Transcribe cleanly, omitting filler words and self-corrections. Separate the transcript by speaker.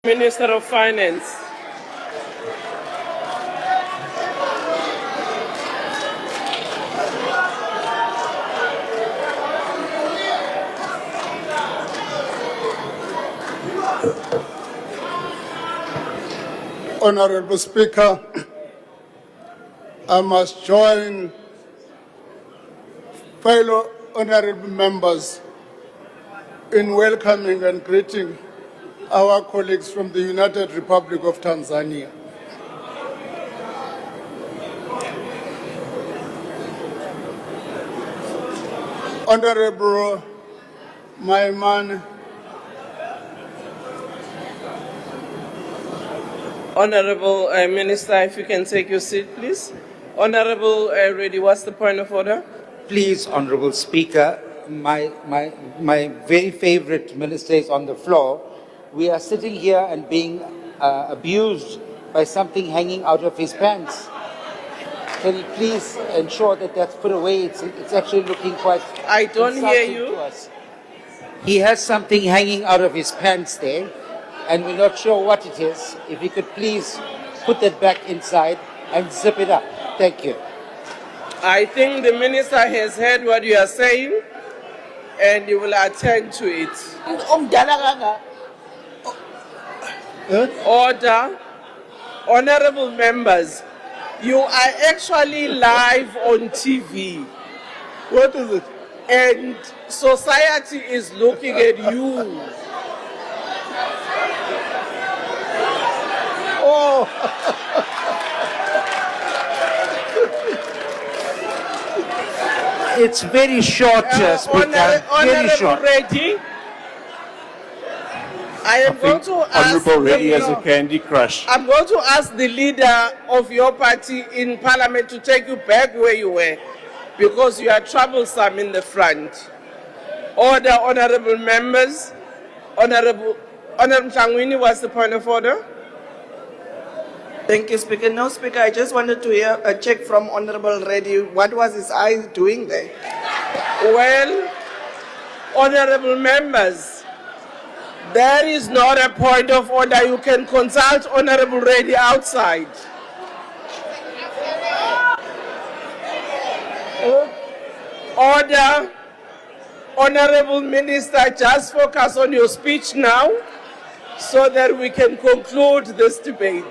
Speaker 1: Minister of Finance.
Speaker 2: Honorable Speaker, I must join fellow honorable members in welcoming and greeting our colleagues from the United Republic of Tanzania. Honorable Maiman,
Speaker 1: Honorable Minister, if you can take your seat, please. Honorable Reddy, what's the point of order?
Speaker 3: Please, Honorable Speaker, my very favorite minister is on the floor. We are sitting here and being abused by something hanging out of his pants. Can you please ensure that that's put away? It's actually looking quite
Speaker 1: I don't hear
Speaker 3: insulting
Speaker 1: you.
Speaker 3: to us. He has something hanging out of his pants there, and we're not sure what it is. If you could please put that back inside and zip it up. Thank you.
Speaker 1: I think the minister has heard what you are saying and you will attend to it. Order. Honorable members, you are actually live on TV.
Speaker 2: what is it?
Speaker 1: And society is looking at you.
Speaker 2: Oh,
Speaker 3: It's very short, Speaker. Very
Speaker 1: Honorable
Speaker 3: short.
Speaker 1: Reddy, I am going to ask
Speaker 4: Honorable Reddy has a
Speaker 1: the,
Speaker 4: Candy Crush.
Speaker 1: I'm going to ask the leader of your party in Parliament to take you back where you were, because you are troublesome in the front. Order, honorable members. Honorable Mhlangwini, what's the point of order?
Speaker 5: Thank you, Speaker. No, Speaker, I just wanted to hear a check from Honorable Reddy. What was his eye doing there?
Speaker 1: Well, honorable members, there is not a point of order. You can consult Honorable Reddy outside. Order. Honorable Minister, just focus on your speech now so that we can conclude this debate.